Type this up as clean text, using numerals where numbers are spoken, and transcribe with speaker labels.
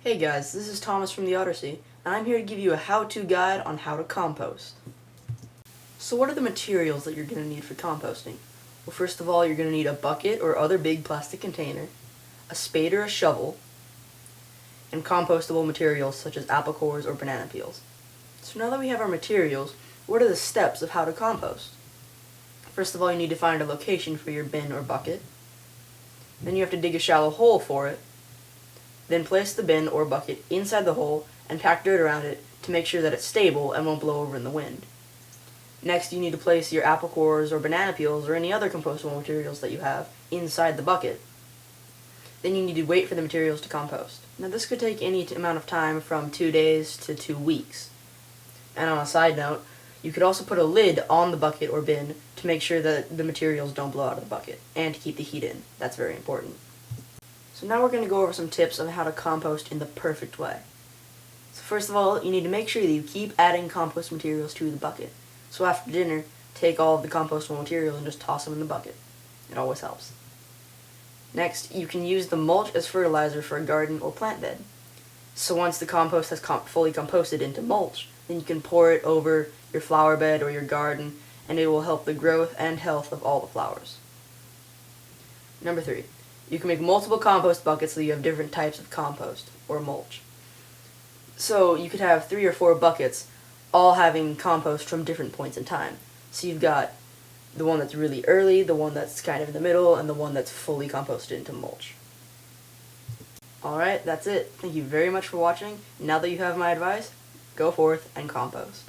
Speaker 1: Hey guys, this is Thomas from the OtterSea, and I'm here to give you a how-to guide on how to compost. So what are the materials that you're going to need for composting? Well, first of all, you're going to need a bucket or other big plastic container, a spade or a shovel, and compostable materials such as apple cores or banana peels. So now that we have our materials, what are the steps of how to compost? First of all, you need to find a location for your bin or bucket. Then you have to dig a shallow hole for it. Then place the bin or bucket inside the hole and pack dirt around it to make sure that it's stable and won't blow over in the wind. Next, you need to place your apple cores or banana peels or any other compostable materials that you have inside the bucket. Then you need to wait for the materials to compost. Now this could take any amount of time from 2 days to 2 weeks. And on a side note, you could also put a lid on the bucket or bin to make sure that the materials don't blow out of the bucket and to keep the heat in. That's very important. So now we're going to go over some tips on how to compost in the perfect way. So first of all, you need to make sure that you keep adding compost materials to the bucket. So after dinner, take all of the compostable materials and just toss them in the bucket. It always helps. Next, you can use the mulch as fertilizer for a garden or plant bed. So once the compost has fully composted into mulch, then you can pour it over your flower bed or your garden, and it will help the growth and health of all the flowers. Number 3. You can make multiple compost buckets so you have different types of compost or mulch. So you could have 3 or 4 buckets all having compost from different points in time. So you've got the one that's really early, the one that's kind of in the middle, and the one that's fully composted into mulch. Alright, that's it. Thank you very much for watching. Now that you have my advice, go forth and compost.